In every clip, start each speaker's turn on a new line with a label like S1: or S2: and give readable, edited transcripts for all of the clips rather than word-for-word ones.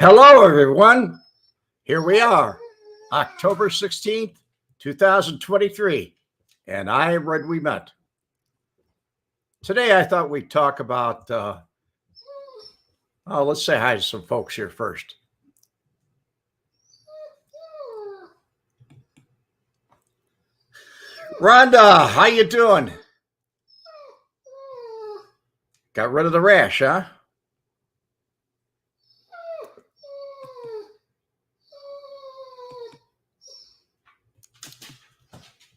S1: Hello, everyone. Here we are, October 16th, 2023, and I am Red We Met. Today, I thought we'd talk about, let's say hi to some folks here first. Rhonda, how you doing? Got rid of the rash, huh?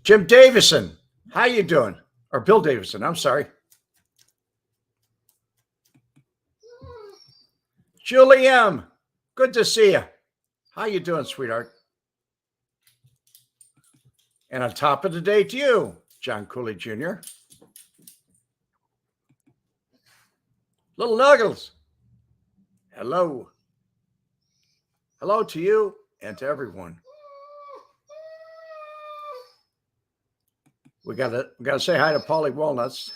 S1: Jim Davison, how you doing? Or Bill Davison, I'm sorry. Julie M., good to see you. How you doing, sweetheart? And on top of the day to you, John Cooley Jr. Little Nuggles, hello. Hello to you and to everyone. We gotta say hi to Polly Walnuts.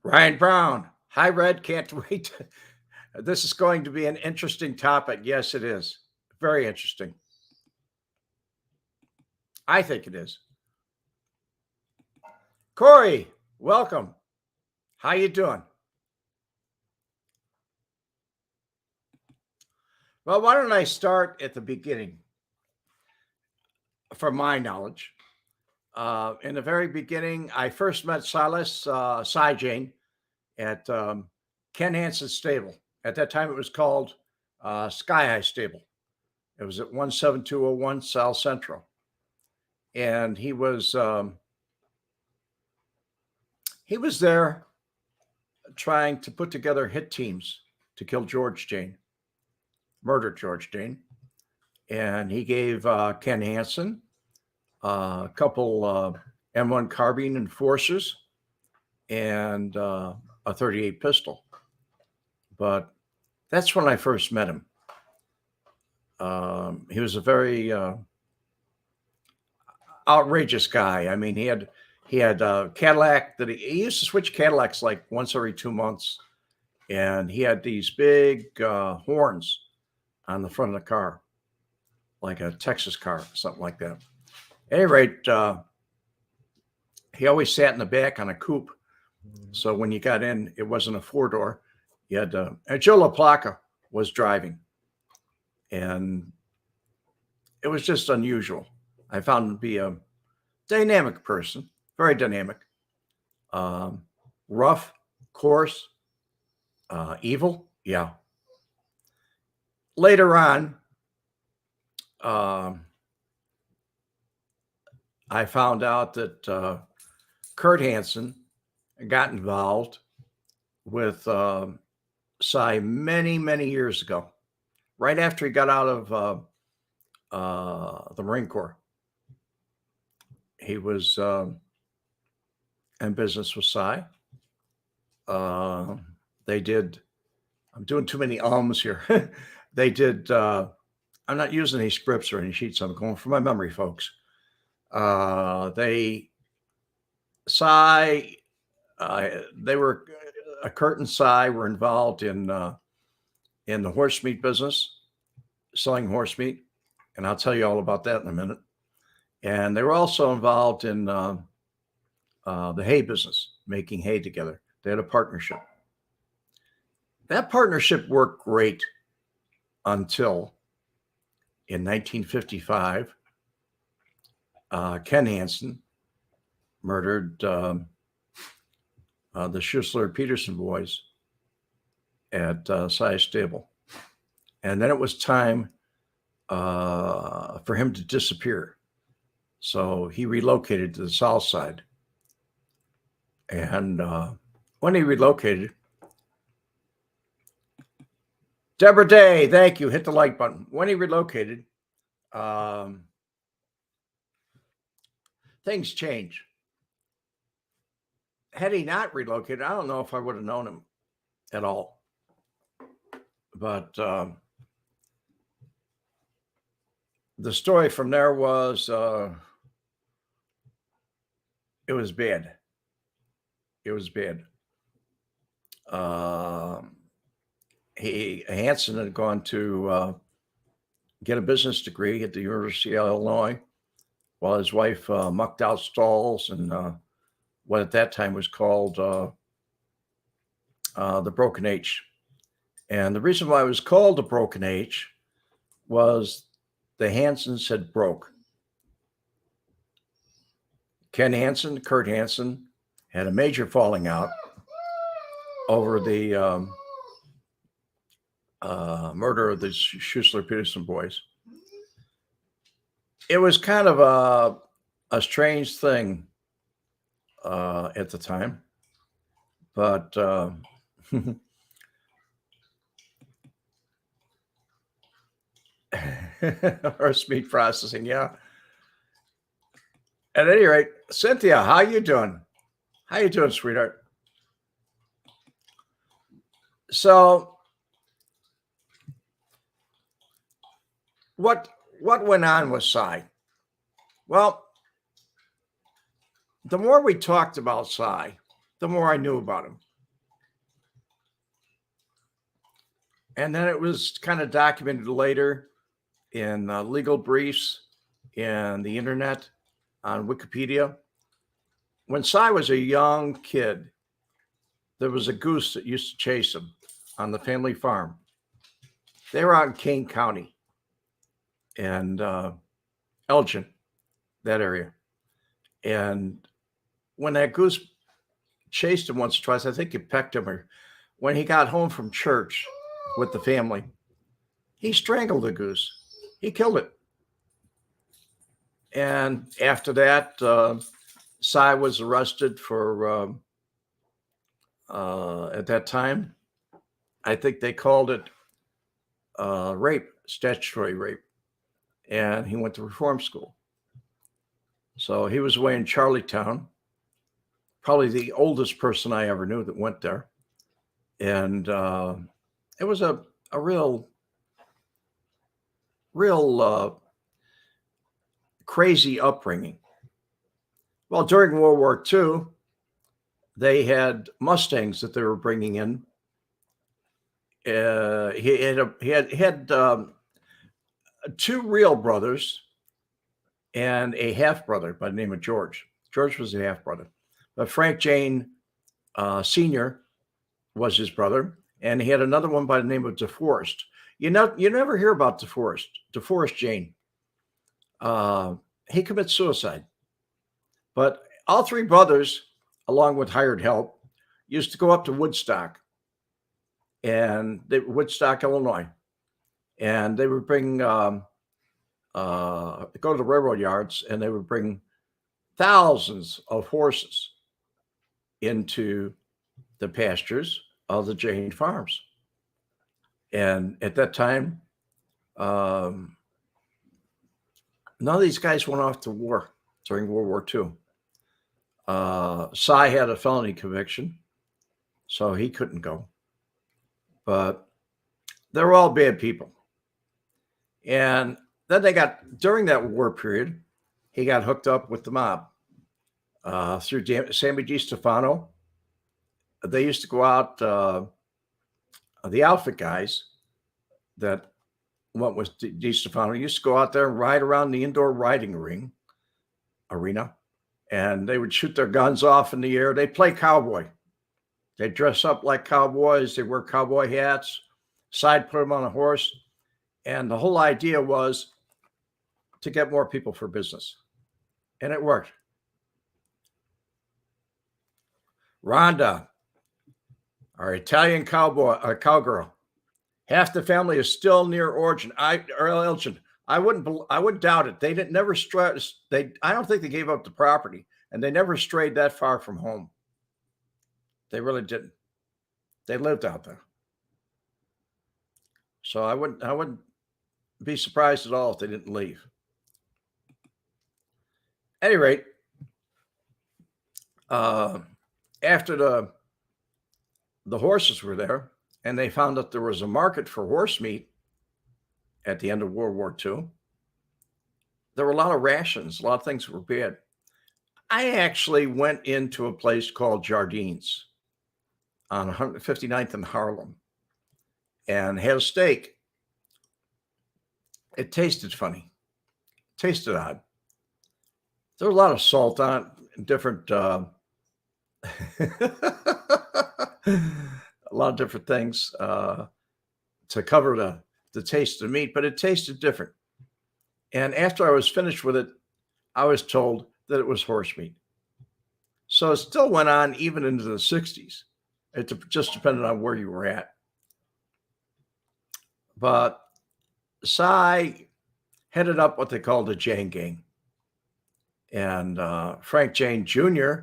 S1: Ryan Brown, hi Red, can't wait. This is going to be an interesting topic. Yes, it is. Very interesting. I think it is. Corey, welcome. How you doing? Well, why don't I start at the beginning? From my knowledge, in the very beginning, I first met Silas, Jayne, at Ken Hansen's stable. At that time, it was called Sky High Stable. It was at 17201 South Central, and he was there trying to put together hit teams to kill George Jayne, murder George Jayne, and he gave Ken Hansen a couple M1 carbine enforcers and a .38 pistol. But that's when I first met him. He was a very outrageous guy. I mean, he had a Cadillac that he used to switch Cadillacs like once every 2 months, and he had these big horns on the front of the car, like a Texas car, something like that. At any rate, he always sat in the back on a coupe. So when you got in, it wasn't a four-door. You had and Joe LaPlaca was driving. And it was just unusual. I found him to be a dynamic person, very dynamic, rough, coarse, evil. Yeah. Later on, I found out that Kurt Hansen got involved with Cy many, many years ago, right after he got out of the Marine Corps. He was in business with Cy. They did, I'm doing too many ums here. They did, I'm not using any scripts or any sheets. I'm going from my memory, folks. They were, Kurt and Cy were involved in the horse meat business, selling horse meat. And I'll tell you all about that in a minute. And they were also involved in the hay business, making hay together. They had a partnership. That partnership worked great until in 1955, Ken Hansen murdered the Schussler Peterson boys at Cy Stable. And then it was time for him to disappear. So he relocated to the south side. And when he relocated, Deborah Day, thank you. Hit the like button. When he relocated, things changed. Had he not relocated, I don't know if I would have known him at all. But the story from there was It was bad. It was bad. Um, Hanson had gone to get a business degree at the University of Illinois, while his wife mucked out stalls and what at that time was called the Broken H. And the reason why it was called the Broken H was the Hansons had broke. Ken Hansen, Kurt Hansen, had a major falling out over the murder of the Schussler Peterson boys. It was kind of a strange thing at the time, but horse meat processing, yeah. At any rate, Cynthia, how you doing? How you doing, sweetheart? So, what went on with Cy? Well, the more we talked about Cy, the more I knew about him. And then it was kind of documented later in legal briefs and the internet on Wikipedia. When Cy was a young kid, there was a goose that used to chase him on the family farm. They were out in Kane County and Elgin, that area. And when that goose chased him once or twice, I think he pecked him, or when he got home from church with the family, he strangled the goose. He killed it. And after that, Cy was arrested for, at that time, I think they called it rape, statutory rape. And he went to reform school. So he was away in Charlottetown, probably the oldest person I ever knew that went there. And it was a real crazy upbringing. Well, during World War II, they had Mustangs that they were bringing in. He had two real brothers and a half brother by the name of George. George was a half brother, but Frank Jayne Sr. was his brother, and he had another one by the name of DeForest. You never hear about DeForest Jayne. He commits suicide. But all three brothers, along with hired help, used to go up to Woodstock, Woodstock, Illinois, and they would bring go to the railroad yards, and they would bring thousands of horses into the pastures of the Jayne farms. And at that time, none of these guys went off to war during World War II. Cy had a felony conviction, so he couldn't go. But they were all bad people. And then during that war period, he got hooked up with the mob through Sammy DiStefano. They used to go out, the outfit guys that went with DiStefano used to go out there and ride around the indoor riding arena, and they would shoot their guns off in the air. They play cowboy. They dress up like cowboys. They wear cowboy hats. Side put them on a horse. And the whole idea was to get more people for business. And it worked. Rhonda, our Italian cowgirl. Half the family is still near Elgin. I wouldn't doubt it. They didn't never stress. I don't think they gave up the property, and they never strayed that far from home. They really didn't. They lived out there. So I wouldn't be surprised at all if they didn't leave. At any rate, after the horses were there, and they found that there was a market for horse meat at the end of World War II, there were a lot of rations, a lot of things were bad. I actually went into a place called Jardines on 159th and Harlem and had a steak. It tasted funny, tasted odd. There was a lot of salt on it, different, a lot of different things to cover the taste of the meat, but it tasted different. And after I was finished with it, I was told that it was horse meat. So it still went on even into the 60s. It just depended on where you were at. But Cy headed up what they called the Jayne gang. And Frank Jayne Jr.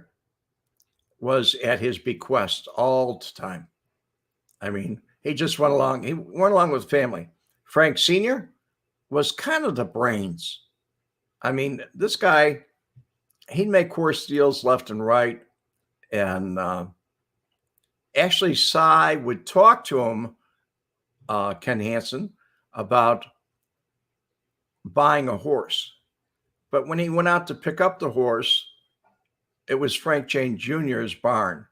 S1: was at his bequest all the time. I mean, he just went along. He went along with family. Frank Sr. was kind of the brains. I mean, this guy, he'd make course deals left and right. And actually, Cy would talk to him, Ken Hansen, about buying a horse. But when he went out to pick up the horse, it was Frank Jayne Jr.'s barn,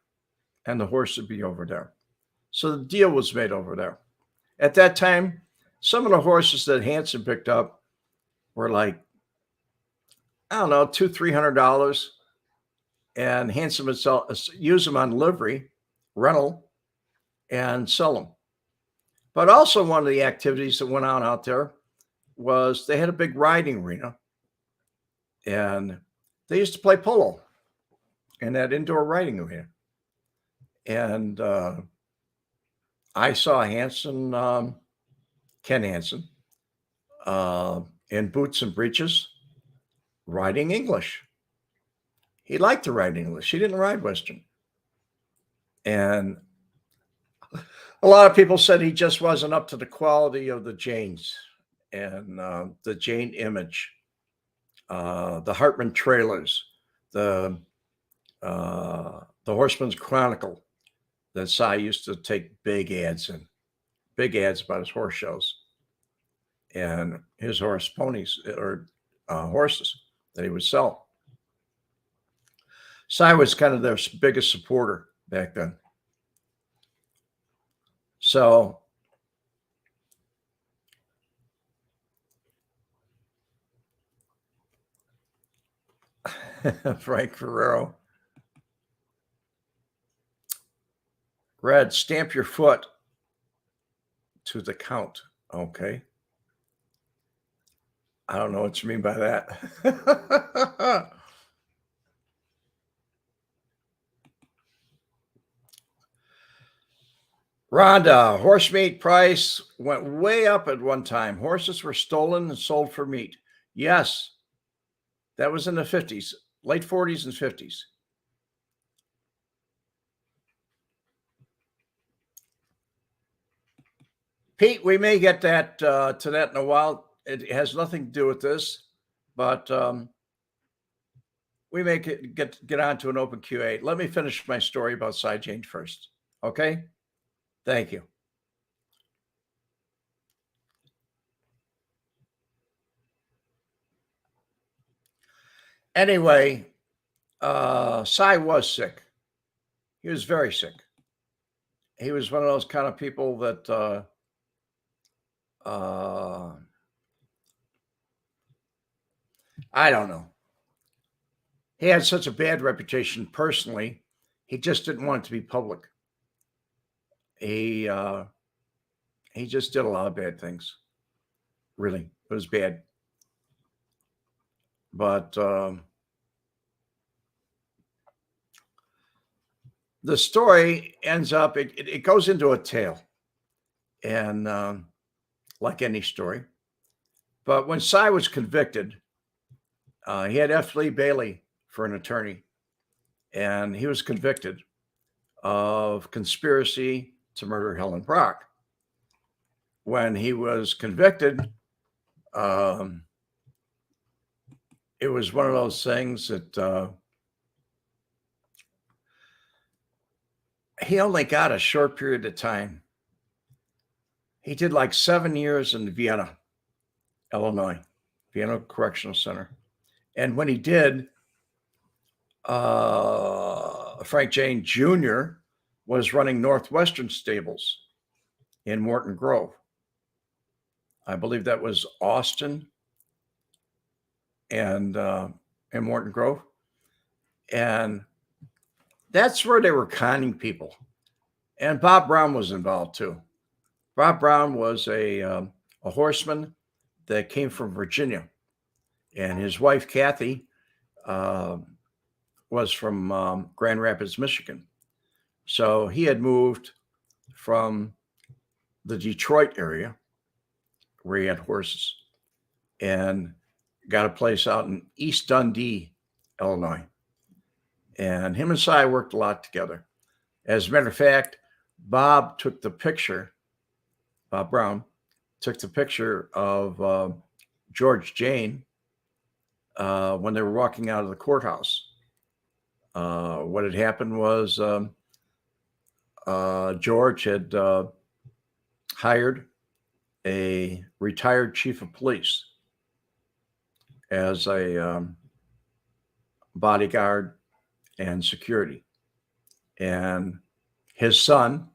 S1: and the horse would be over there. So the deal was made over there. At that time, some of the horses that Hansen picked up were like, I don't know, $200-300, and Hansen would use them on livery, rental, and sell them. But also one of the activities that went on out there was they had a big riding arena, and they used to play polo in that indoor riding arena. And I saw Hansen, Ken Hansen, in boots and breeches, riding English. He liked to ride English. He didn't ride Western. And a lot of people said he just wasn't up to the quality of the Jaynes and the Jayne image, the Hartman trailers, the Horseman's Chronicle that Cy used to take big ads about his horse shows and his horse ponies or horses that he would sell. Cy was kind of their biggest supporter back then. So Frank Ferrero. Red, stamp your foot to the count. Okay. I don't know what you mean by that. Rhonda, horse meat price went way up at one time. Horses were stolen and sold for meat. Yes, that was in the 50s, late 40s and 50s. Pete, we may get that to that in a while. It has nothing to do with this, but we may get on to an open QA. Let me finish my story about Cy Jayne first. Okay? Thank you. Anyway, Cy was sick. He was very sick. He was one of those kind of people that I don't know. He had such a bad reputation personally. He just didn't want it to be public. He just did a lot of bad things. Really, it was bad. But the story ends up, it goes into a tale, and like any story. But when Cy was convicted, he had F. Lee Bailey for an attorney, and he was convicted of conspiracy to murder Helen Brock. When he was convicted, it was one of those things that he only got a short period of time. He did like 7 years in Vienna, Illinois, Vienna Correctional Center. And when he did, Frank Jayne Jr. was running Northwestern Stables in Morton Grove. I believe that was Austin and in Morton Grove. And that's where they were conning people. And Bob Brown was involved too. Bob Brown was a horseman that came from Virginia, and his wife Kathy was from Grand Rapids, Michigan. So he had moved from the Detroit area where he had horses and got a place out in East Dundee, Illinois. And him and Si worked a lot together. As a matter of fact, Bob Brown took the picture of George Jayne when they were walking out of the courthouse. What had happened was George had hired a retired chief of police as a bodyguard and security. And his son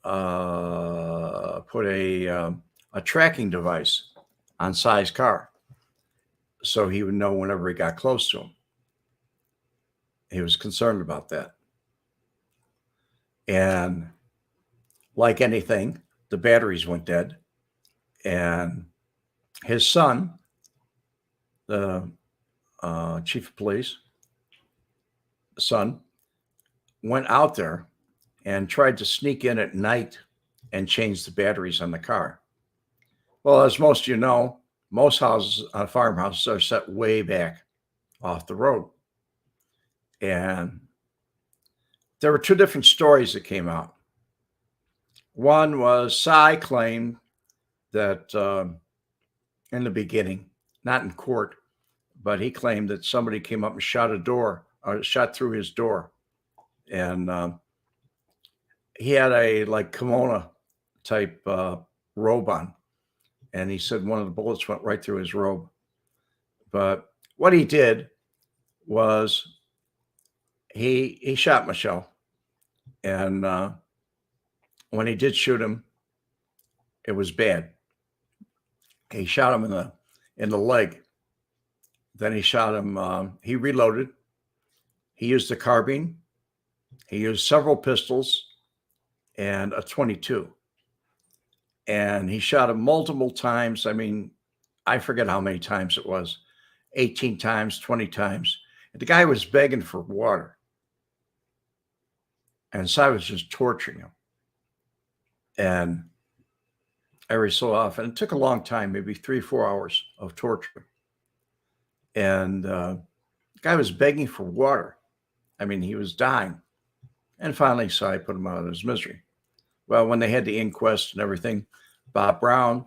S1: put a tracking device on Si's car so he would know whenever he got close to him. He was concerned about that. And like anything, the batteries went dead. And his son, the chief of police, son, went out there and tried to sneak in at night and change the batteries on the car. Well, as most of you know, most houses, farmhouses, are set way back off the road. And there were two different stories that came out. One was Si claimed that in the beginning, not in court, but he claimed that somebody came up and shot through his door. And he had a like kimono type robe on. And he said one of the bullets went right through his robe. But what he did was he shot Michelle. And when he did shoot him, it was bad. He shot him in the leg. Then he shot him. He reloaded. He used a carbine. He used several pistols and a .22. And he shot him multiple times. I mean, I forget how many times it was. 18 times, 20 times. And the guy was begging for water. And Si was just torturing him. And every so often, it took a long time, maybe 3-4 hours of torture. And the guy was begging for water. I mean, he was dying. And finally, Si put him out of his misery. Well, when they had the inquest and everything, Bob Brown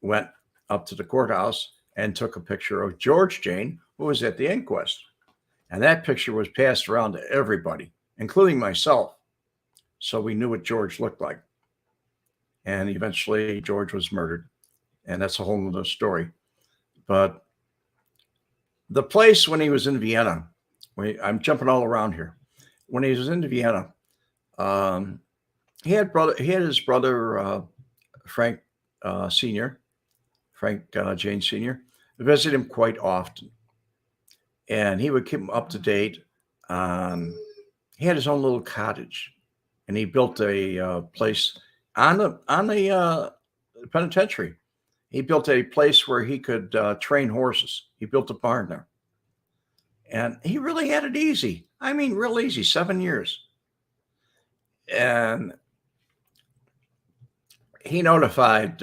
S1: went up to the courthouse and took a picture of George Jayne, who was at the inquest. And that picture was passed around to everybody, including myself. So we knew what George looked like. And eventually George was murdered. And that's a whole other story. But the place when he was in Vienna, I'm jumping all around here. When he was in Vienna, he had his brother Frank Sr., Frank Jayne Sr., visit him quite often. And he would keep him up to date. He had his own little cottage, and he built a place on the penitentiary. He built a place where he could train horses. He built a barn there. And he really had it easy. I mean, real easy, 7 years. And he notified,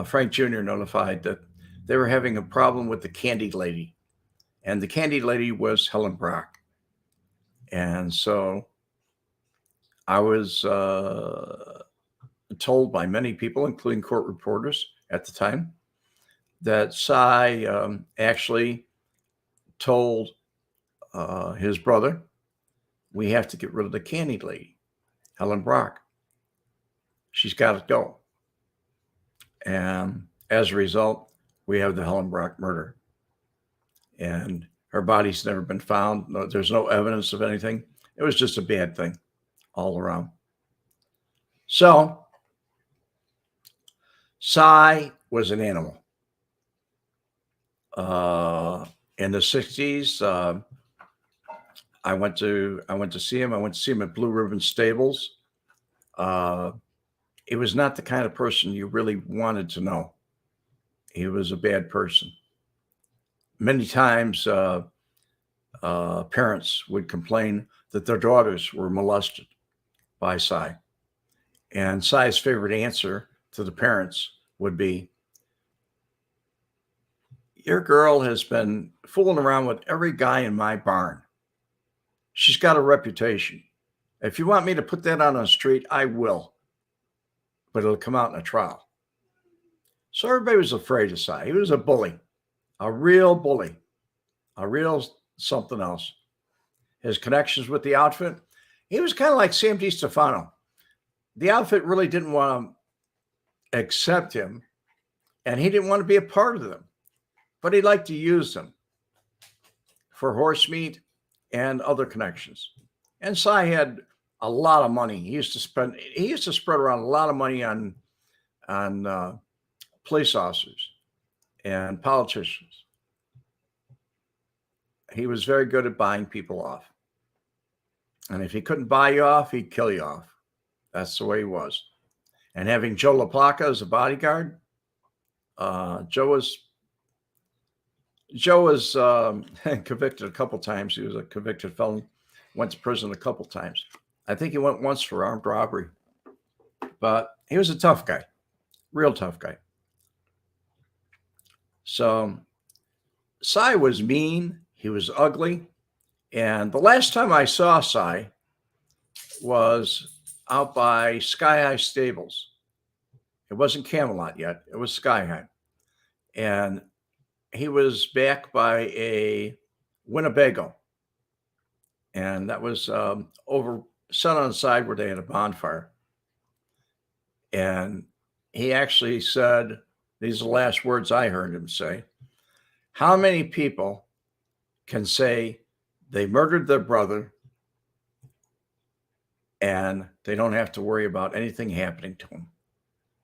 S1: Frank Jr. notified that they were having a problem with the candy lady. And the candy lady was Helen Brock. And so I was told by many people, including court reporters at the time, that Si actually told his brother, we have to get rid of the candy lady, Helen Brock. She's got to go. And as a result, we have the Helen Brock murder. And Her body's never been found. No, there's no evidence of anything. It was just a bad thing all around. So, Cy was an animal. In the 60s, I went to see him. I went to see him at Blue Ribbon Stables. He was not the kind of person you really wanted to know. He was a bad person. Many times, parents would complain that their daughters were molested by Cy. And Cy's favorite answer to the parents would be, your girl has been fooling around with every guy in my barn. She's got a reputation. If you want me to put that on the street, I will. But it'll come out in a trial. So everybody was afraid of Cy. He was a bully, a real bully, a real something else. His connections with the outfit, he was kind of like Sam DiStefano. The outfit really didn't want to accept him, and he didn't want to be a part of them, but he liked to use them for horse meat and other connections. And Cy had a lot of money. He used to spread around a lot of money on police officers and politicians. He was very good at buying people off. And if he couldn't buy you off, he'd kill you off. That's the way he was. And having Joe LaPlaca as a bodyguard, Joe was convicted a couple times. He was a convicted felon, went to prison a couple times. I think he went once for armed robbery. But he was a tough guy, real tough guy. So Cy was mean. He was ugly. And the last time I saw Cy was out by Sky High Stables. It wasn't Camelot yet. It was Sky High. And he was back by a Winnebago. And that was over set on the side where they had a bonfire. And he actually said, these are the last words I heard him say, how many people can say they murdered their brother and they don't have to worry about anything happening to him?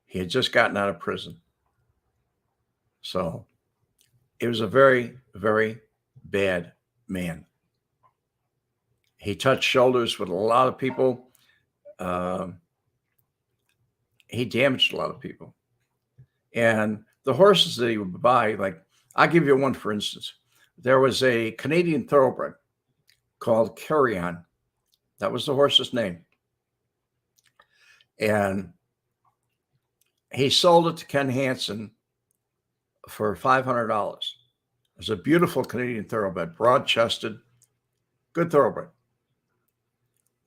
S1: He had just gotten out of prison. So it was a very, very bad man. He touched shoulders with a lot of people. He damaged a lot of people. And the horses that he would buy, like, I'll give you one, for instance. There was a Canadian thoroughbred called Carry On. That was the horse's name. And he sold it to Ken Hansen for $500. It was a beautiful Canadian thoroughbred, broad-chested, good thoroughbred.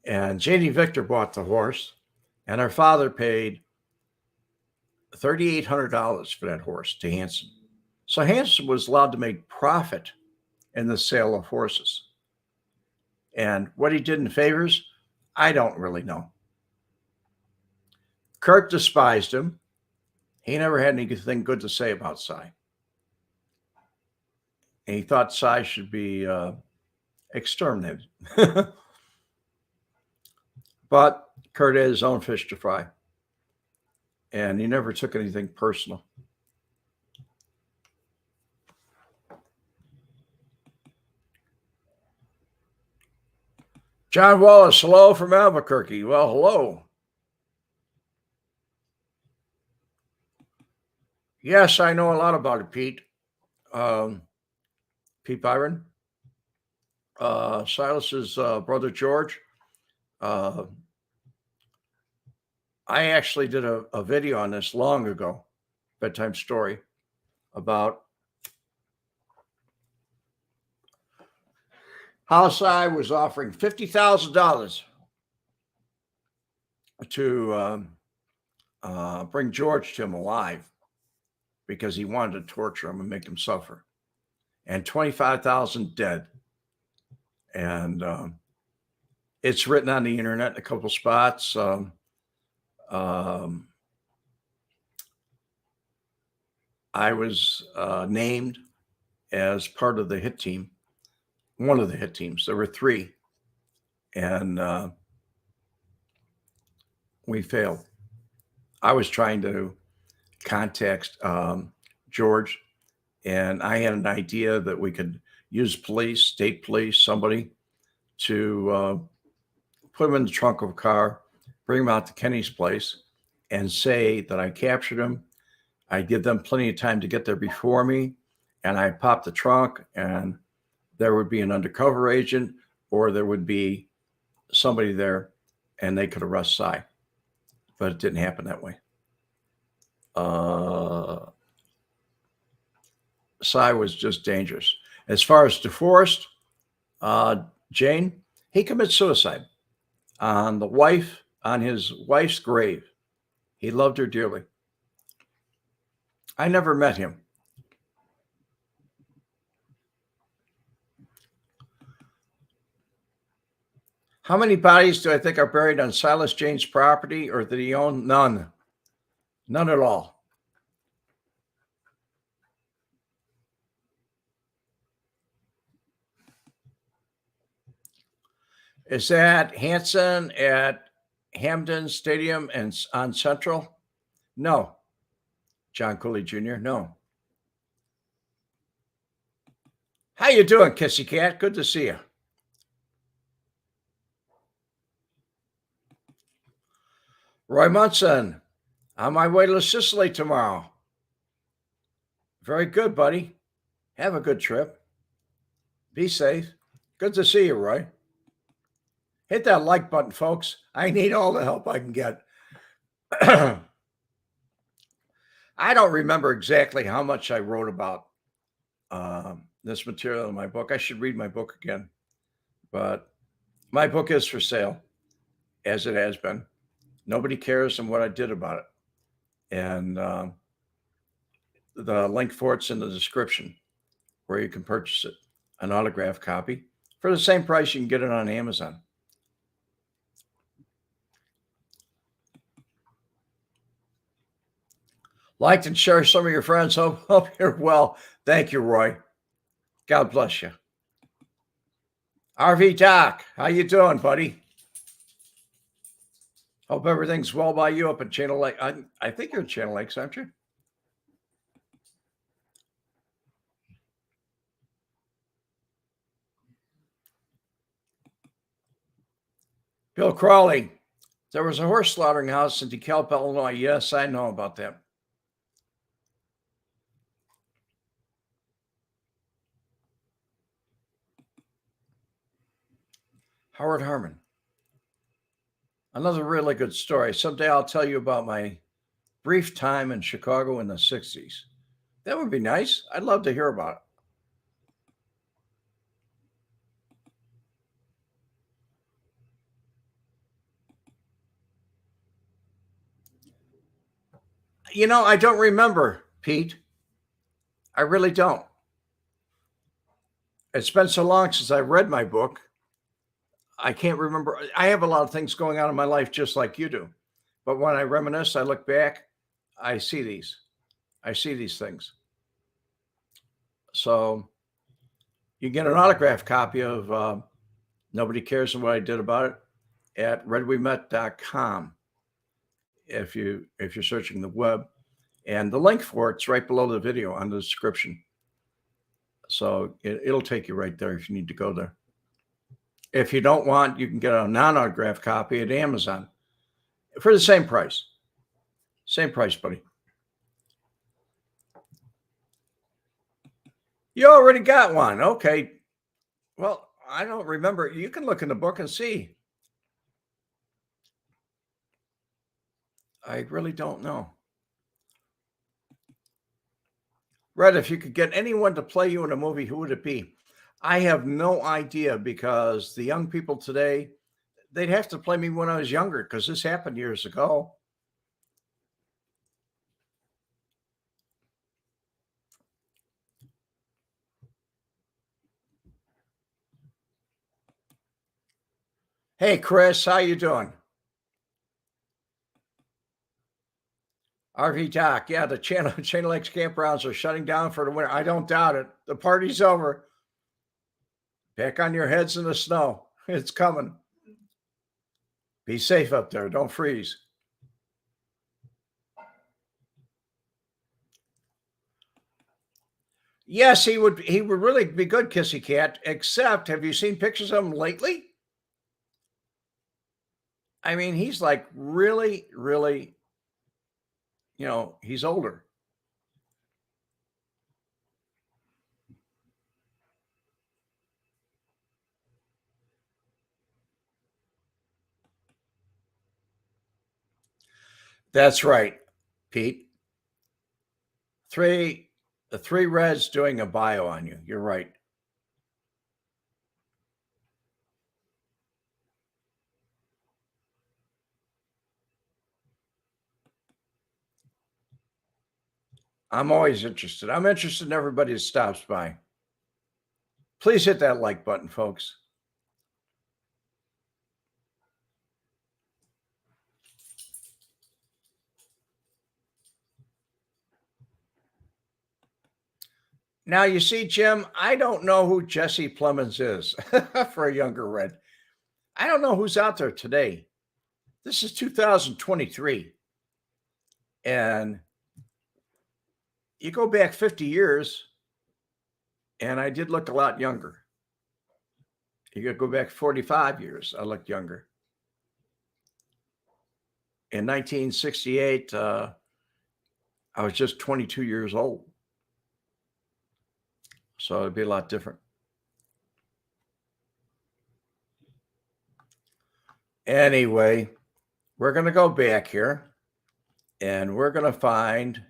S1: And Jayne Victor bought the horse, and her father paid $3,800 for that horse to Hansen. So Hansen was allowed to make profit in the sale of horses. And what he did in favors, I don't really know. Kurt despised him. He never had anything good to say about Cy. And he thought Cy should be exterminated. But Kurt had his own fish to fry. And he never took anything personal. John Wallace, hello from Albuquerque. Well, hello. Yes, I know a lot about it, Pete. Pete Byron. Silas's brother, George. I actually did a video on this long ago, bedtime story, about how Cy was offering $50,000 to bring George to him alive because he wanted to torture him and make him suffer, and 25,000 dead. And it's written on the internet in a couple spots. I was named as part of the hit team one of the hit teams. There were three, and we failed. I was trying to contact George, and I had an idea that we could use police, state police, somebody to put him in the trunk of a car, bring him out to Kenny's place, and say that I captured him. I give them plenty of time to get there before me, and I pop the trunk, and there would be an undercover agent, or there would be somebody there, and they could arrest Cy. But it didn't happen that way. Cy was just dangerous. As far as DeForest, Jayne, he commits suicide on his wife's grave. He loved her dearly. I never met him. How many bodies do I think are buried on Silas Jayne's property, or did he own? None. None at all. Is that Hanson at Hamden Stadium and on Central? No. John Cooley Jr.? No. How you doing, Kissy Cat? Good to see you. Roy Munson, on my way to Sicily tomorrow. Very good, buddy. Have a good trip. Be safe. Good to see you, Roy. Hit that like button, folks. I need all the help I can get. I don't remember exactly how much I wrote about this material in my book. I should read my book again. But my book is for sale, as it has been. Nobody cares and what I did about it. And the link for it's in the description where you can purchase it, an autographed copy. For the same price, you can get it on Amazon. Like and share some of your friends. Hope you're well. Thank you, Roy. God bless you. RV Doc, how you doing, buddy? Hope everything's well by you up in Channel Lake. I think you're in Channel Lakes, aren't you? Bill Crawley, there was a horse slaughtering house in DeKalb, Illinois. Yes, I know about that. Howard Harmon. Another really good story. Someday I'll tell you about my brief time in Chicago in the 60s. That would be nice. I'd love to hear about it. You know, I don't remember, Pete. I really don't. It's been so long since I read my book. I can't remember. I have a lot of things going on in my life just like you do. But when I reminisce, I look back, I see these things. So you get an autographed copy of Nobody Cares and What I Did About It at redwemet.com if you're searching the web. And the link for it's right below the video on the description. So it'll take you right there if you need to go there. If you don't want, you can get a non-autographed copy at Amazon for the same price. Same price, buddy. You already got one. Okay. Well, I don't remember. You can look in the book and see. I really don't know. Red, if you could get anyone to play you in a movie, who would it be? I have no idea, because the young people today, they'd have to play me when I was younger, because this happened years ago. Hey, Chris, how you doing? RV Doc, yeah, the Channel Lakes campgrounds are shutting down for the winter. I don't doubt it. The party's over. Back on your heads in the snow. It's coming. Be safe up there. Don't freeze. Yes, he would really be good, Kissy Cat, except have you seen pictures of him lately? I mean, he's like really, really, he's older. That's right, Pete. The three Reds doing a bio on you. You're right. I'm always interested. I'm interested in everybody that stops by. Please hit that like button, folks. Now, you see, Jim, I don't know who Jesse Plemons is for a younger Red. I don't know who's out there today. This is 2023. And you go back 50 years, and I did look a lot younger. You could go back 45 years, I looked younger. In 1968, I was just 22 years old. So it'd be a lot different. Anyway, we're going to go back here and we're going to find.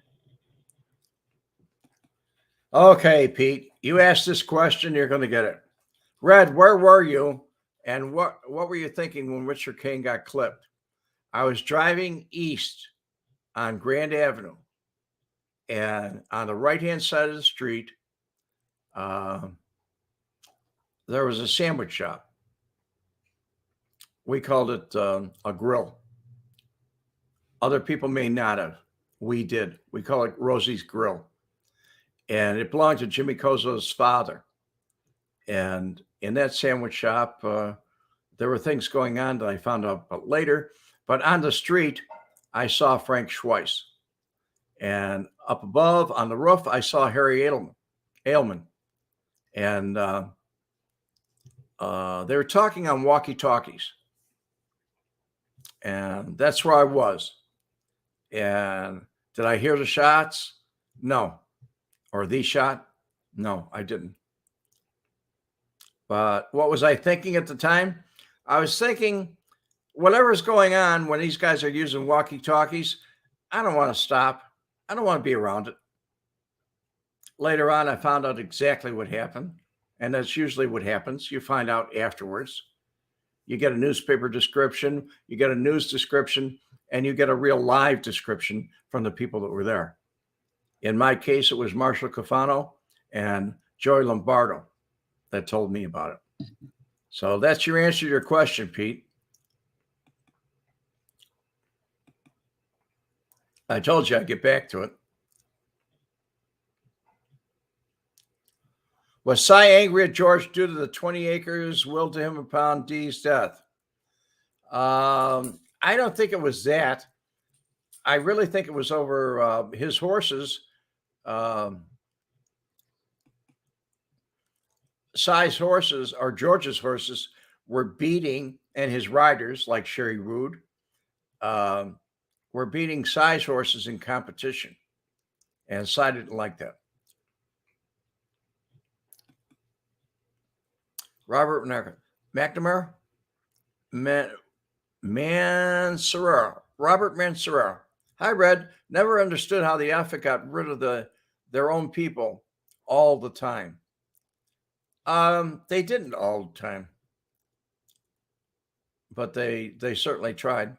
S1: Okay, Pete, you asked this question, you're going to get it. Red, where were you? And what were you thinking when Richard King got clipped? I was driving east on Grand Avenue, and on the right-hand side of the street, there was a sandwich shop. We called it a grill. Other people may not have. We did. We call it Rosie's Grill. And it belonged to Jimmy Kozo's father. And in that sandwich shop, there were things going on that I found out about later. But on the street, I saw Frank Schweiss. And up above on the roof, I saw Harry Ailman. And they were talking on walkie-talkies. And that's where I was. And did I hear the shots? No. Or the shot? No, I didn't. But what was I thinking at the time? I was thinking, whatever's going on when these guys are using walkie-talkies, I don't want to stop. I don't want to be around it. Later on, I found out exactly what happened. And that's usually what happens. You find out afterwards. You get a newspaper description, you get a news description, and you get a real live description from the people that were there. In my case, it was Marshall Cafano and Joey Lombardo that told me about it. So that's your answer to your question, Pete. I told you I'd get back to it. Was Cy angry at George due to the 20 acres willed to him upon Dee's death? I don't think it was that. I really think it was over his horses. Cy's horses or George's horses were beating, and his riders, like Sherry Rood, were beating Cy's horses in competition. And Cy didn't like that. Robert McNamara? Mansour. Robert Mansour. Hi, Red. Never understood how the Alpha got rid of their own people all the time. They didn't all the time. But they certainly tried.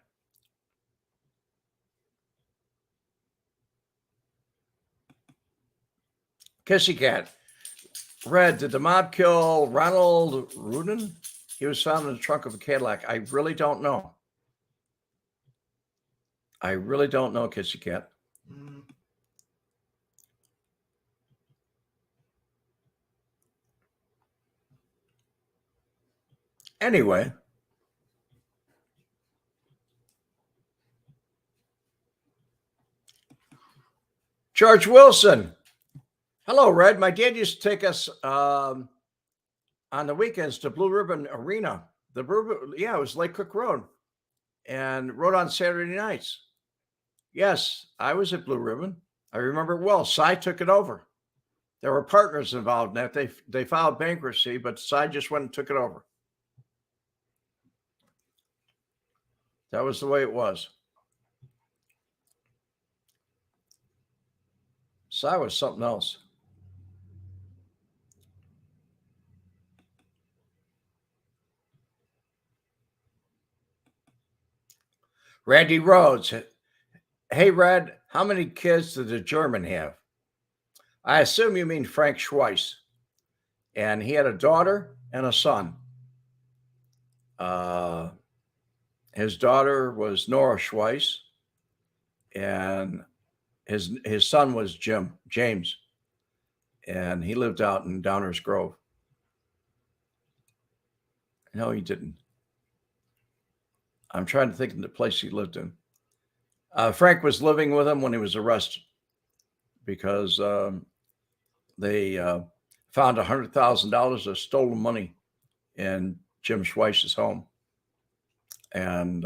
S1: Kissy Cat. Red, did the mob kill Ronald Rudin? He was found in the trunk of a Cadillac. I really don't know. I really don't know, Kissy Cat. Anyway, George Wilson. Hello, Red. My dad used to take us on the weekends to Blue Ribbon Arena. Yeah, it was Lake Cook Road, and rode on Saturday nights. Yes, I was at Blue Ribbon. I remember it well. Cy took it over. There were partners involved in that. They filed bankruptcy, but Cy just went and took it over. That was the way it was. Cy was something else. Randy Rhodes. Hey, Red, how many kids did the German have? I assume you mean Frank Schweiss. And he had a daughter and a son. His daughter was Nora Schweiss, and his son was James, and he lived out in Downers Grove. No, he didn't. I'm trying to think of the place he lived in. Frank was living with him when he was arrested because they found $100,000 of stolen money in Jim Schweiss's home. And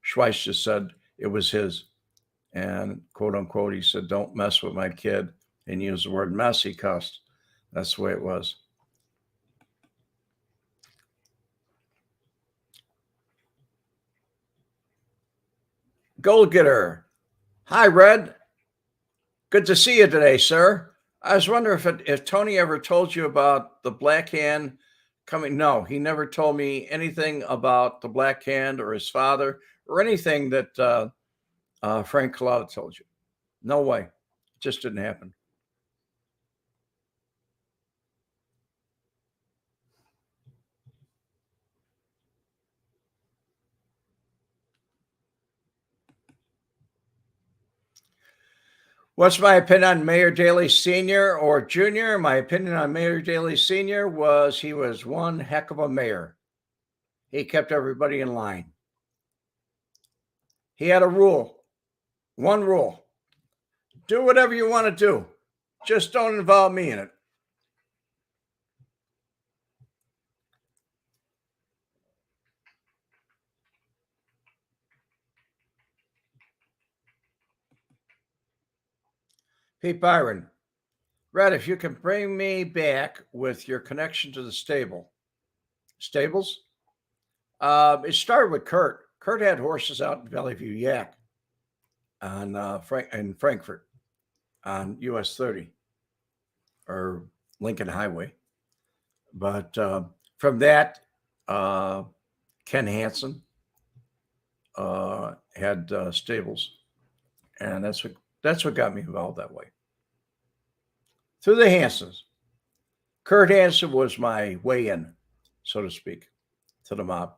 S1: Schweiss just said it was his. And quote unquote, he said, "Don't mess with my kid." And used the word mess, he cussed. That's the way it was. Gold Getter. Hi, Red. Good to see you today, sir. I was wondering if Tony ever told you about the Black Hand coming. No, he never told me anything about the Black Hand or his father or anything that Frank Collada told you. No way. It just didn't happen. What's my opinion on Mayor Daley Sr. or Jr.? My opinion on Mayor Daley Sr. was he was one heck of a mayor. He kept everybody in line. He had a rule, one rule. Do whatever you want to do. Just don't involve me in it. Pete Byron. Red, if you can bring me back with your connection to the stables. It started with Kurt. Kurt had horses out in Valley View Yak on in Frankfurt on US 30 or Lincoln Highway. But from that, Ken Hansen had stables, and that's what got me involved that way. Through the Hansons. Kurt Hansen was my way in, so to speak, to the mob.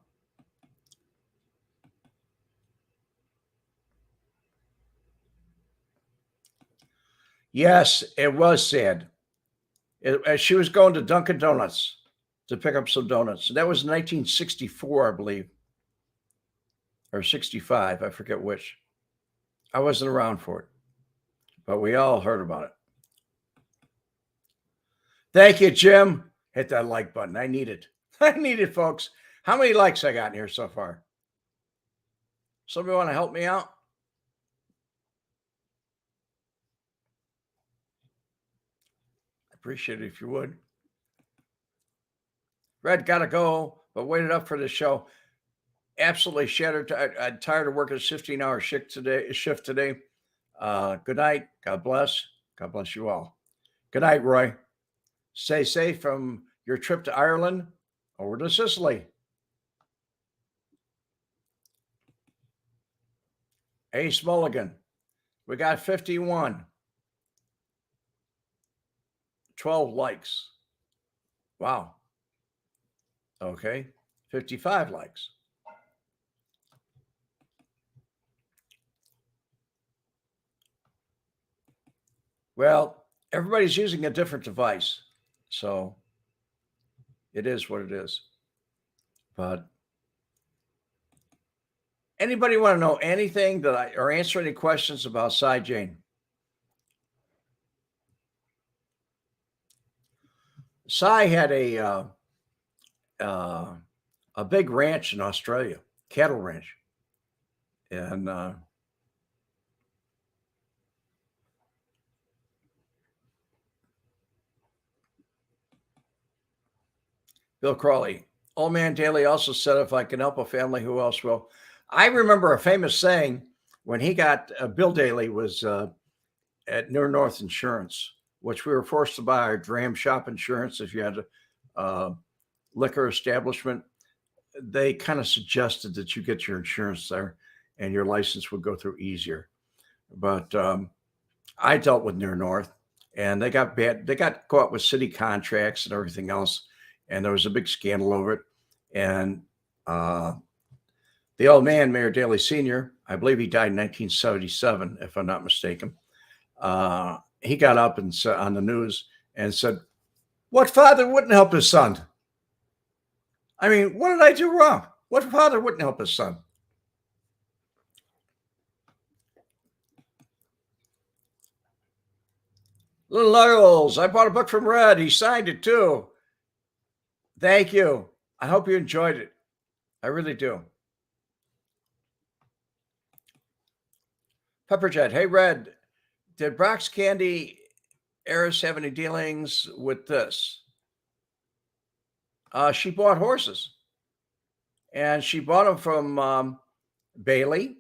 S1: Yes, it was sad. She was going to Dunkin' Donuts to pick up some donuts. That was 1964, I believe, or 65. I forget which. I wasn't around for it, but we all heard about it. Thank you, Jim. Hit that like button. I need it. I need it, folks. How many likes I got in here so far? Somebody want to help me out? I appreciate it if you would. Red, gotta go, but waited up for the show. Absolutely shattered. I'm tired of working a 15-hour shift today. Good night. God bless. God bless you all. Good night, Roy. Stay safe from your trip to Ireland over to Sicily. Ace Mulligan. We got 51. 12 likes. Wow. Okay. 55 likes. Well, everybody's using a different device. So it is what it is. But anybody want to know anything or answer any questions about Jayne? Had a big ranch in Australia, cattle ranch, and Bill Crawley, Old Man Daly also said, "If I can help a family, who else will?" I remember a famous saying when he got Bill Daly was at Near North Insurance, which we were forced to buy our dram shop insurance if you had a liquor establishment. They kind of suggested that you get your insurance there and your license would go through easier. But I dealt with Near North and they got caught with city contracts and everything else. And there was a big scandal over it. And the old man, Mayor Daley Sr., I believe he died in 1977, if I'm not mistaken. He got up and said on the news and said, "What father wouldn't help his son? I mean, what did I do wrong? What father wouldn't help his son?" Little Lurls, I bought a book from Red. He signed it too. Thank you. I hope you enjoyed it. I really do. Pepperjet, hey Red, did Brock's Candy heiress have any dealings with this? She bought horses, and she bought them from Bailey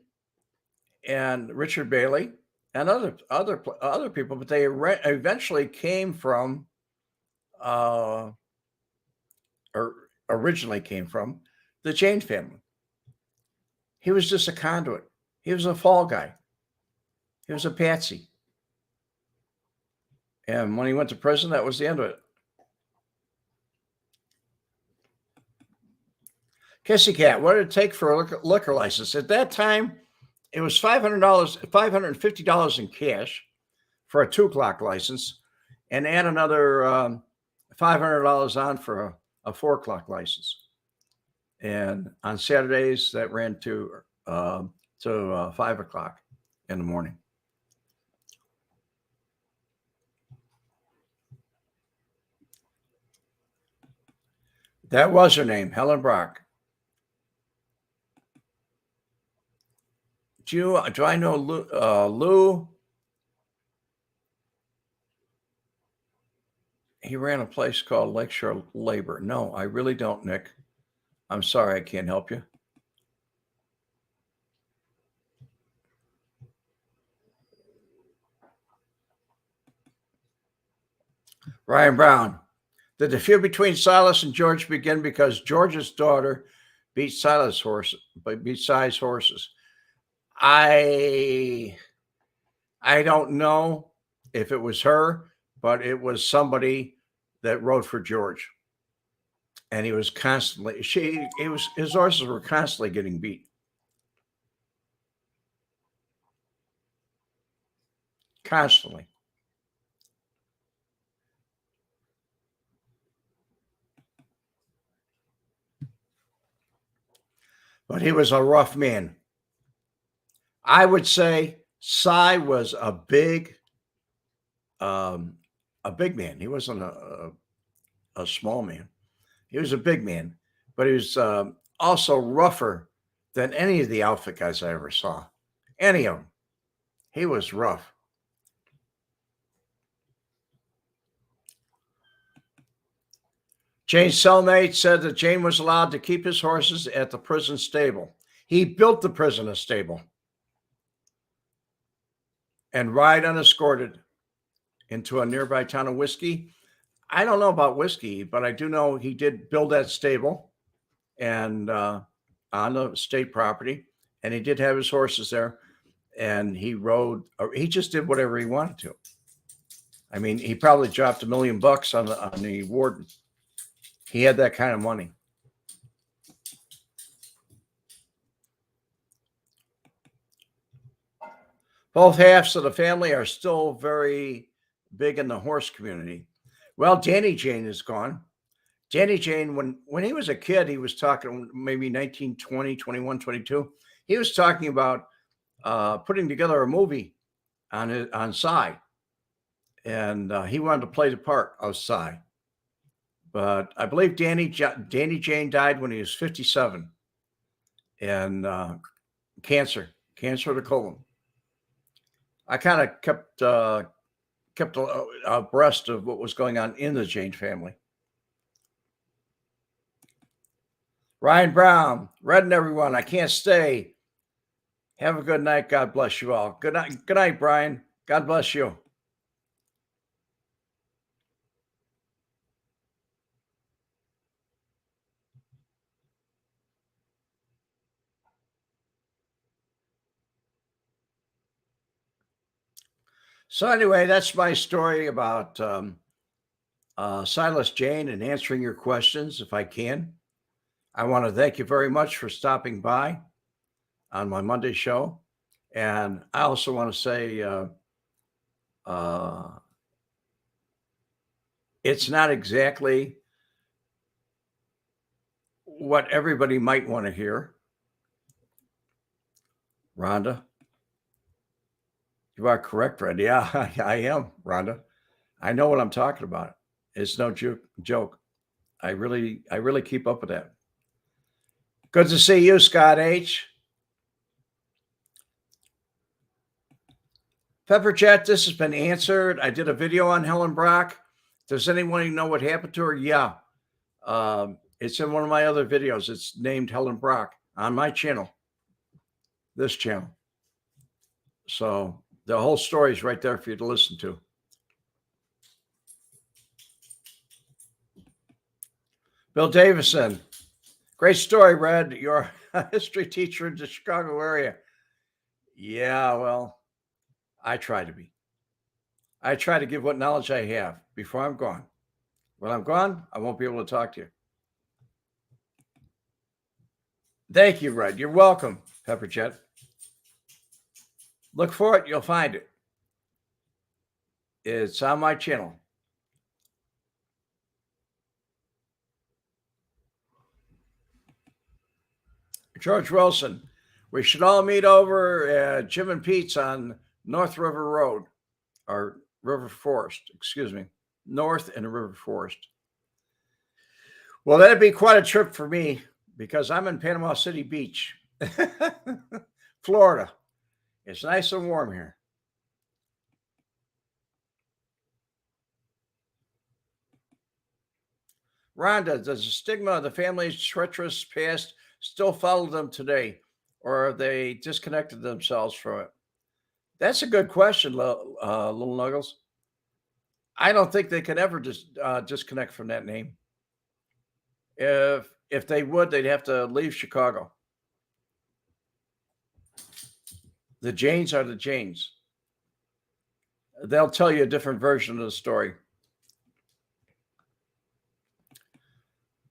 S1: and Richard Bailey and other people, but they eventually came from, or originally came from, the Jayne family. He was just a conduit. He was a fall guy. He was a patsy. And when he went to prison, that was the end of it. Kissy Cat, what did it take for a liquor license? At that time, it was $500, $550 in cash for a 2 o'clock license, and add another $500 on for a 4 o'clock license. And on Saturdays, that ran to 5 o'clock in the morning. That was her name, Helen Brock. Do I know Lou? He ran a place called Lakeshore Labor. No, I really don't, Nick. I'm sorry, I can't help you. Ryan Brown, did the feud between Silas and George begin because George's daughter beat Silas' horses? I don't know if it was her, but it was somebody that rode for George. And he was constantly his horses were constantly getting beat. Constantly. But he was a rough man. I would say Cy was a big man. He wasn't a small man. He was a big man, but he was also rougher than any of the outfit guys I ever saw. Any of them. He was rough. Jayne's cellmate said that Jayne was allowed to keep his horses at the prison stable. He built the prison stable and ride unescorted into a nearby town of Whiskey. I don't know about Whiskey, but I do know he did build that stable and on the state property, and he did have his horses there, and he rode, or he just did whatever he wanted to. I mean, he probably dropped $1 million on the warden. He had that kind of money. Both halves of the family are still very big in the horse community. Well, Danny Jayne is gone. Danny Jayne, when he was a kid, he was talking maybe 1920, 21, 22. He was talking about putting together a movie on Psy, and he wanted to play the part of Psy. But I believe Danny Jayne died when he was 57, and cancer of the colon. I kind of kept abreast of what was going on in the Jayne family. Ryan Brown, Red and everyone, I can't stay. Have a good night. God bless you all. Good night. Good night, Brian. God bless you. So anyway, that's my story about Silas Jayne and answering your questions if I can. I want to thank you very much for stopping by on my Monday show. And I also want to say it's not exactly what everybody might want to hear. Rhonda, you are correct, Red. Yeah, I am, Rhonda. I know what I'm talking about. It's no joke. I really keep up with that. Good to see you, Scott H. Pepper Chat, this has been answered. I did a video on Helen Brock. Does anyone know what happened to her? Yeah. It's in one of my other videos. It's named Helen Brock on my channel, this channel. So the whole story is right there for you to listen to. Bill Davison, great story, Red. You're a history teacher in the Chicago area. Yeah, well, I try to be. I try to give what knowledge I have before I'm gone. When I'm gone, I won't be able to talk to you. Thank you, Red. You're welcome, Pepperjet. Look for it. You'll find it. It's on my channel. George Wilson, we should all meet over at Jim and Pete's on North River Road, or River Forest, excuse me, North and River Forest. Well, that'd be quite a trip for me because I'm in Panama City Beach, Florida. It's nice and warm here. Rhonda, does the stigma of the family's treacherous past still follow them today, or are they disconnected themselves from it? That's a good question, little Nuggles. I don't think they could ever disconnect from that name. If they would, they'd have to leave Chicago. The Jaynes are the Jaynes. They'll tell you a different version of the story.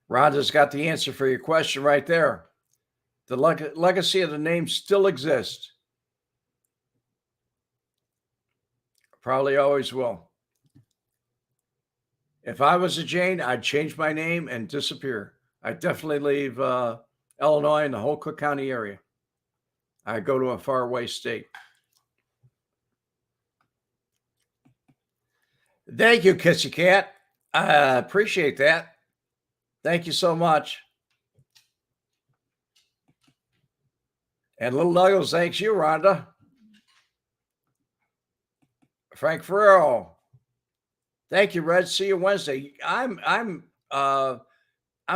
S1: Rhonda's got the answer for your question right there. The legacy of the name still exists. Probably always will. If I was a Jayne, I'd change my name and disappear. I'd definitely leave Illinois and the whole Cook County area. I'd go to a faraway state. Thank you, Kissy Cat. I appreciate that. Thank you so much. And Little Nuggles, thanks you, Rhonda. Frank Ferrero. Thank you, Red. See you Wednesday. I'm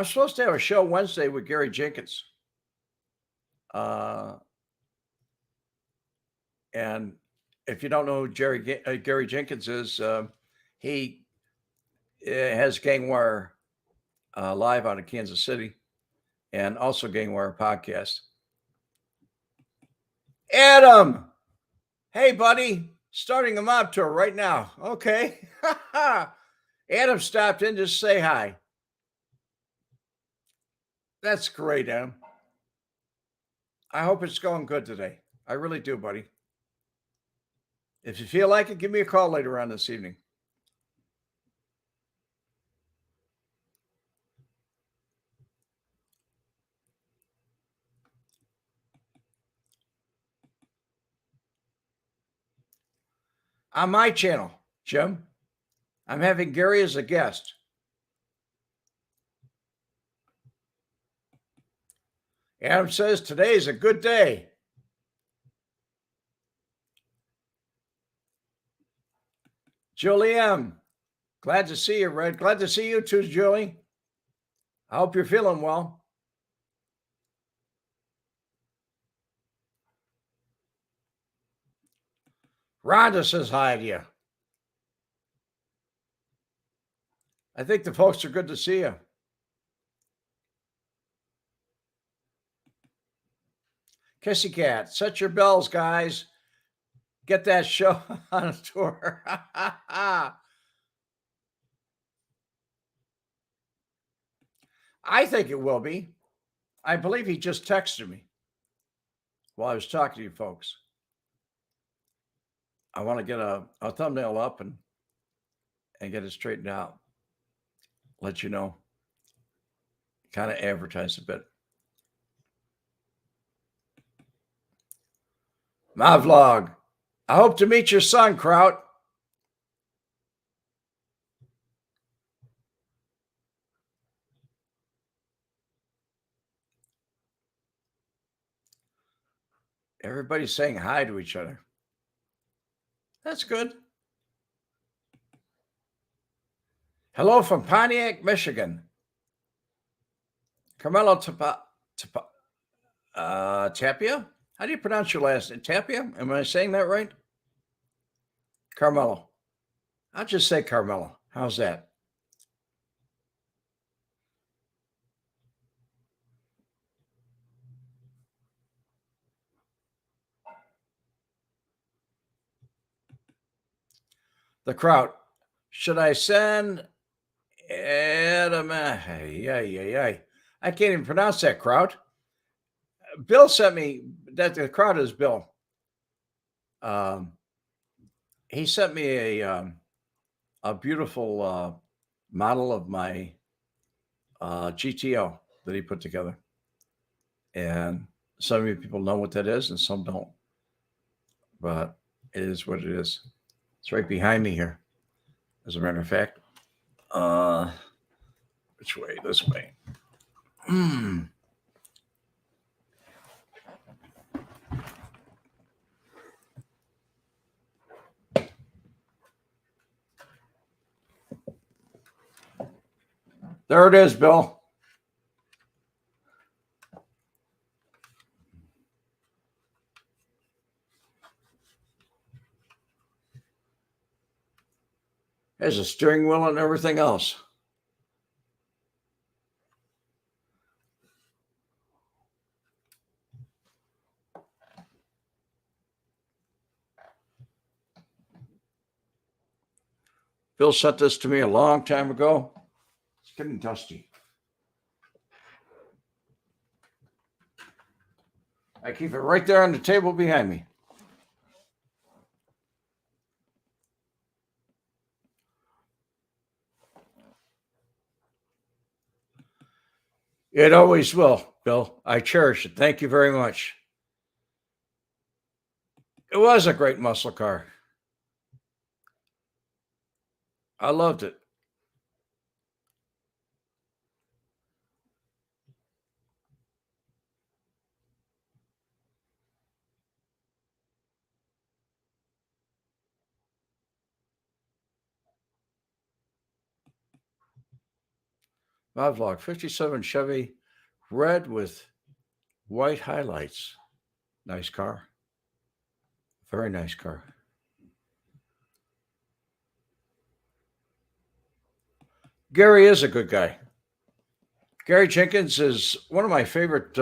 S1: supposed to have a show Wednesday with Gary Jenkins. And if you don't know who Gary Jenkins is, he has Gangwire live out of Kansas City and also Gangwire podcast. Adam, hey buddy, starting a mob tour right now. Okay. Adam stopped in just to say hi. That's great, Adam. I hope it's going good today. I really do, buddy. If you feel like it, give me a call later on this evening. On my channel, Jim, I'm having Gary as a guest. Adam says today is a good day. Julie M., glad to see you, Red. Glad to see you too, Julie. I hope you're feeling well. Rhonda says hi to you. I think the folks are good to see you. Kissy Cat, set your bells, guys. Get that show on a tour. I think it will be. I believe he just texted me while I was talking to you folks. I want to get a thumbnail up and get it straightened out. Let you know. Kind of advertise a bit. My vlog. I hope to meet your son, Kraut. Everybody's saying hi to each other. That's good. Hello from Pontiac, Michigan. Carmelo Tapia? How do you pronounce your last name? Tapia? Am I saying that right? Carmelo. I'll just say Carmelo. How's that? The Kraut. Should I send Adam? I can't even pronounce that, Kraut. Bill sent me that. The Kraut is Bill. He sent me a beautiful model of my GTO that he put together. And some of you people know what that is and some don't. But it is what it is. It's right behind me here, as a matter of fact. Which way? This way. There it is, Bill. There's a steering wheel and everything else. Bill sent this to me a long time ago. It's getting dusty. I keep it right there on the table behind me. It always will, Bill. I cherish it. Thank you very much. It was a great muscle car. I loved it. My vlog, 57 Chevy, red with white highlights. Nice car. Very nice car. Gary is a good guy. Gary Jenkins is one of my favorite.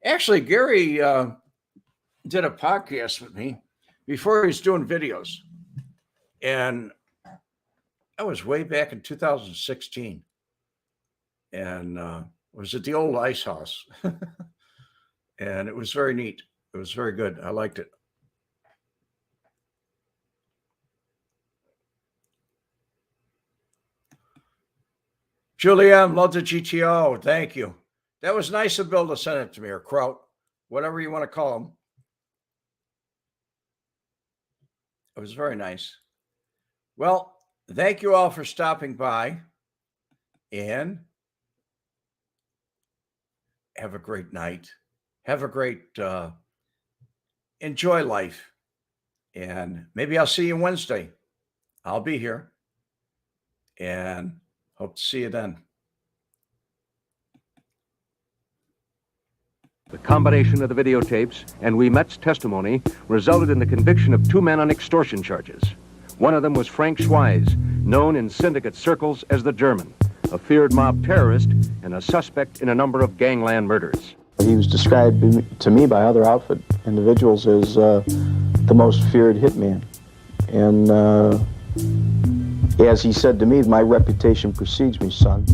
S1: Actually, Gary did a podcast with me before he was doing videos. And that was way back in 2016. And it was at the old ice house. And it was very neat. It was very good. I liked it. Julianne, love the GTO. Thank you. That was nice of Bill to send it to me, or Kraut, whatever you want to call him. It was very nice. Well, thank you all for stopping by, and have a great night. Have a great, enjoy life. And maybe I'll see you Wednesday. I'll be here, and hope to see you then.
S2: The combination of the videotapes and Ouimette's testimony resulted in the conviction of 2 men on extortion charges. One of them was Frank Schweiz, known in syndicate circles as the German, a feared mob terrorist and a suspect in a number of gangland murders.
S3: He was described to me by other outfit individuals as the most feared hitman. And as he said to me, my reputation precedes me, son.